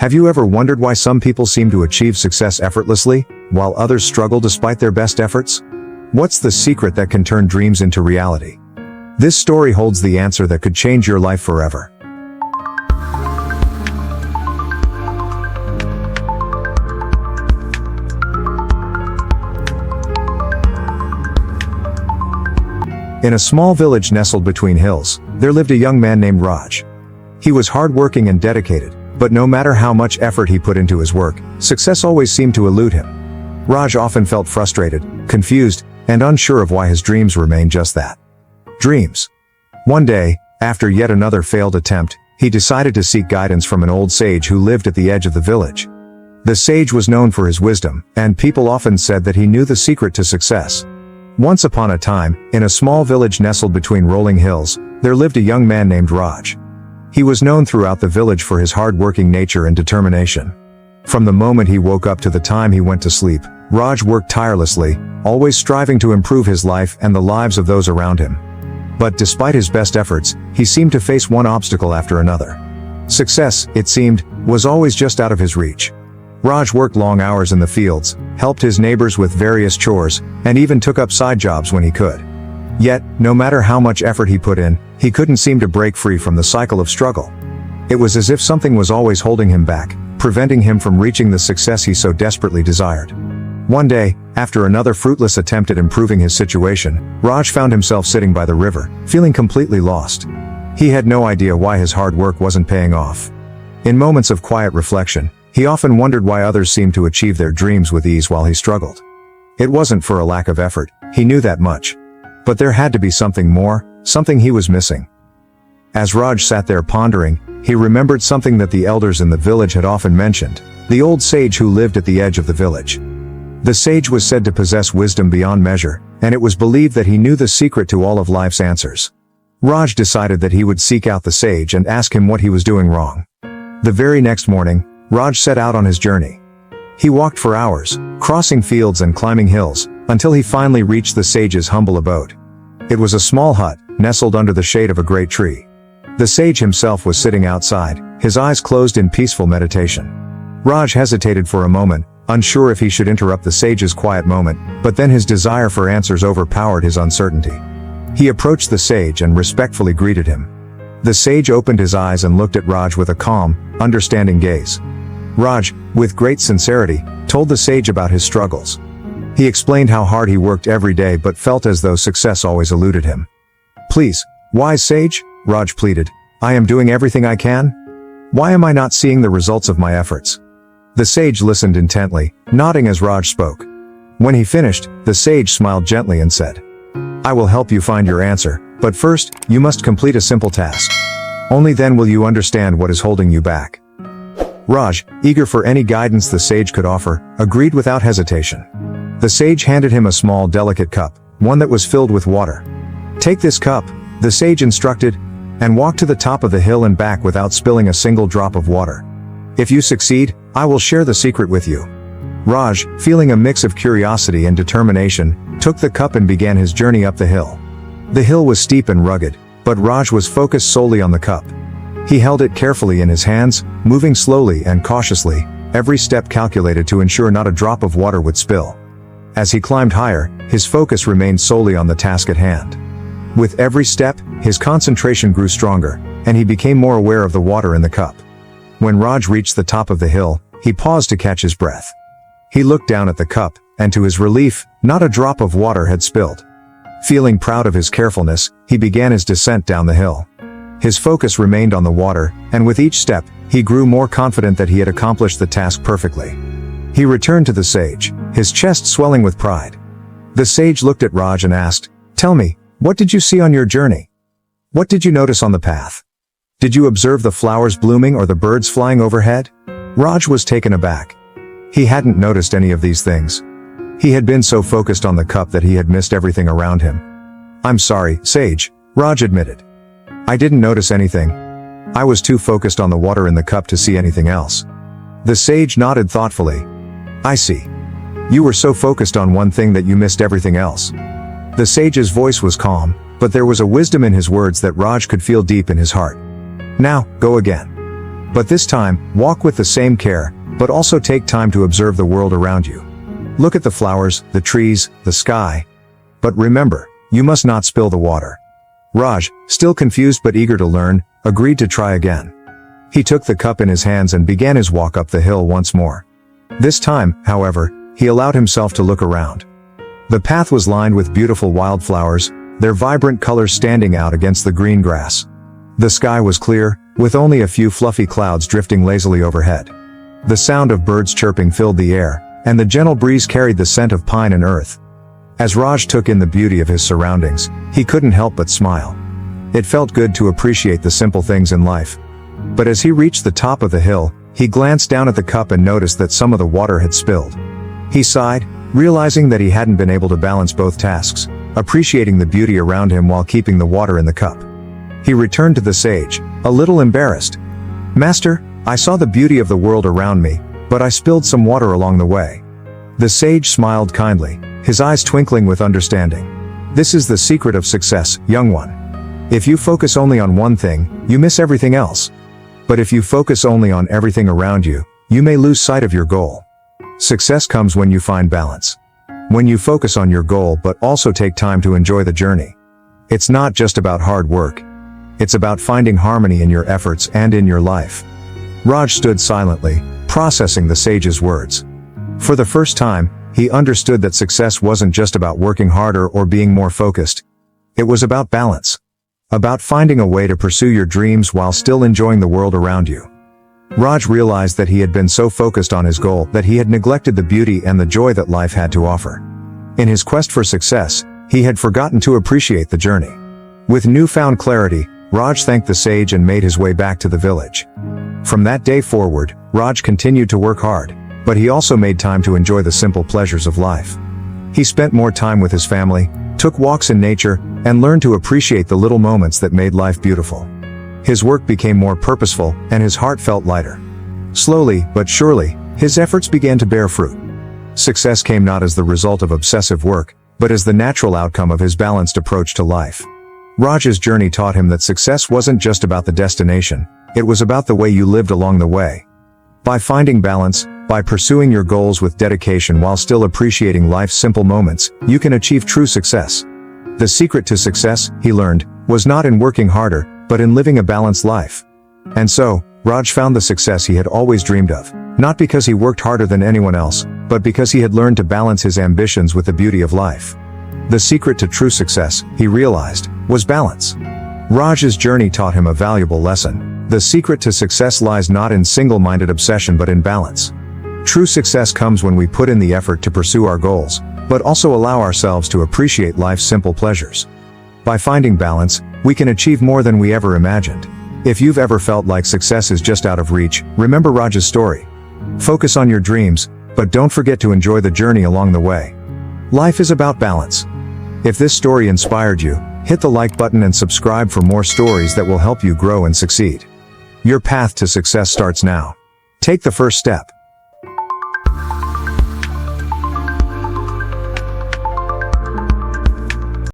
Have you ever wondered why some people seem to achieve success effortlessly, while others struggle despite their best efforts? What's the secret that can turn dreams into reality? This story holds the answer that could change your life forever. In a small village nestled between hills, there lived a young man named Raj. He was hardworking and dedicated, but no matter how much effort he put into his work, success always seemed to elude him. Raj often felt frustrated, confused, and unsure of why his dreams remained just that. Dreams. One day, after yet another failed attempt, he decided to seek guidance from an old sage who lived at the edge of the village. The sage was known for his wisdom, and people often said that he knew the secret to success. Once upon a time, in a small village nestled between rolling hills, there lived a young man named Raj. He was known throughout the village for his hard-working nature and determination. From the moment he woke up to the time he went to sleep, Raj worked tirelessly, always striving to improve his life and the lives of those around him. But despite his best efforts, he seemed to face one obstacle after another. Success, it seemed, was always just out of his reach. Raj worked long hours in the fields, helped his neighbors with various chores, and even took up side jobs when he could. Yet, no matter how much effort he put in, he couldn't seem to break free from the cycle of struggle. It was as if something was always holding him back, preventing him from reaching the success he so desperately desired. One day, after another fruitless attempt at improving his situation, Raj found himself sitting by the river, feeling completely lost. He had no idea why his hard work wasn't paying off. In moments of quiet reflection, he often wondered why others seemed to achieve their dreams with ease while he struggled. It wasn't for a lack of effort, he knew that much. But there had to be something more, something he was missing. As Raj sat there pondering, he remembered something that the elders in the village had often mentioned, the old sage who lived at the edge of the village. The sage was said to possess wisdom beyond measure, and it was believed that he knew the secret to all of life's answers. Raj decided that he would seek out the sage and ask him what he was doing wrong. The very next morning, Raj set out on his journey. He walked for hours, crossing fields and climbing hills, until he finally reached the sage's humble abode. It was a small hut, nestled under the shade of a great tree. The sage himself was sitting outside, his eyes closed in peaceful meditation. Raj hesitated for a moment, unsure if he should interrupt the sage's quiet moment, but then his desire for answers overpowered his uncertainty. He approached the sage and respectfully greeted him. The sage opened his eyes and looked at Raj with a calm, understanding gaze. Raj, with great sincerity, told the sage about his struggles. He explained how hard he worked every day but felt as though success always eluded him. "Please, wise sage," Raj pleaded, "I am doing everything I can. Why am I not seeing the results of my efforts?" The sage listened intently, nodding as Raj spoke. When he finished, the sage smiled gently and said, "I will help you find your answer, but first, you must complete a simple task. Only then will you understand what is holding you back." Raj, eager for any guidance the sage could offer, agreed without hesitation. The sage handed him a small, delicate cup, one that was filled with water. "Take this cup," the sage instructed, "and walk to the top of the hill and back without spilling a single drop of water. If you succeed, I will share the secret with you." Raj, feeling a mix of curiosity and determination, took the cup and began his journey up the hill. The hill was steep and rugged, but Raj was focused solely on the cup. He held it carefully in his hands, moving slowly and cautiously, every step calculated to ensure not a drop of water would spill. As he climbed higher, his focus remained solely on the task at hand. With every step, his concentration grew stronger, and he became more aware of the water in the cup. When Raj reached the top of the hill, he paused to catch his breath. He looked down at the cup, and to his relief, not a drop of water had spilled. Feeling proud of his carefulness, he began his descent down the hill. His focus remained on the water, and with each step, he grew more confident that he had accomplished the task perfectly. He returned to the sage, his chest swelling with pride. The sage looked at Raj and asked, "Tell me, what did you see on your journey? What did you notice on the path? Did you observe the flowers blooming or the birds flying overhead?" Raj was taken aback. He hadn't noticed any of these things. He had been so focused on the cup that he had missed everything around him. "I'm sorry, sage," Raj admitted. "I didn't notice anything. I was too focused on the water in the cup to see anything else." The sage nodded thoughtfully. "I see. You were so focused on one thing that you missed everything else." The sage's voice was calm, but there was a wisdom in his words that Raj could feel deep in his heart. "Now, go again. But this time, walk with the same care, but also take time to observe the world around you. Look at the flowers, the trees, the sky. But remember, you must not spill the water. Raj, still confused but eager to learn, agreed to try again. He took the cup in his hands and began his walk up the hill once more. This time, however, he allowed himself to look around. The path was lined with beautiful wildflowers, their vibrant colors standing out against the green grass. The sky was clear, with only a few fluffy clouds drifting lazily overhead. The sound of birds chirping filled the air, and the gentle breeze carried the scent of pine and earth. As Raj took in the beauty of his surroundings, he couldn't help but smile. It felt good to appreciate the simple things in life. But as he reached the top of the hill, he glanced down at the cup and noticed that some of the water had spilled. He sighed, realizing that he hadn't been able to balance both tasks, appreciating the beauty around him while keeping the water in the cup. He returned to the sage, a little embarrassed. "Master, I saw the beauty of the world around me, but I spilled some water along the way." The sage smiled kindly, his eyes twinkling with understanding. "This is the secret of success, young one. If you focus only on one thing, you miss everything else. But if you focus only on everything around you, you may lose sight of your goal. Success comes when you find balance. When you focus on your goal but also take time to enjoy the journey. It's not just about hard work. It's about finding harmony in your efforts and in your life." Raj stood silently, processing the sage's words. For the first time, he understood that success wasn't just about working harder or being more focused. It was about balance. About finding a way to pursue your dreams while still enjoying the world around you. Raj realized that he had been so focused on his goal that he had neglected the beauty and the joy that life had to offer. In his quest for success, he had forgotten to appreciate the journey. With newfound clarity, Raj thanked the sage and made his way back to the village. From that day forward, Raj continued to work hard, but he also made time to enjoy the simple pleasures of life. He spent more time with his family, took walks in nature, and learned to appreciate the little moments that made life beautiful. His work became more purposeful, and his heart felt lighter. Slowly, but surely, his efforts began to bear fruit. Success came not as the result of obsessive work, but as the natural outcome of his balanced approach to life. Raj's journey taught him that success wasn't just about the destination, it was about the way you lived along the way. By finding balance, by pursuing your goals with dedication while still appreciating life's simple moments, you can achieve true success. The secret to success, he learned, was not in working harder, but in living a balanced life. And so, Raj found the success he had always dreamed of, not because he worked harder than anyone else, but because he had learned to balance his ambitions with the beauty of life. The secret to true success, he realized, was balance. Raj's journey taught him a valuable lesson. The secret to success lies not in single-minded obsession but in balance. True success comes when we put in the effort to pursue our goals, but also allow ourselves to appreciate life's simple pleasures. By finding balance, we can achieve more than we ever imagined. If you've ever felt like success is just out of reach, remember Raj's story. Focus on your dreams, but don't forget to enjoy the journey along the way. Life is about balance. If this story inspired you, hit the like button and subscribe for more stories that will help you grow and succeed. Your path to success starts now. Take the first step.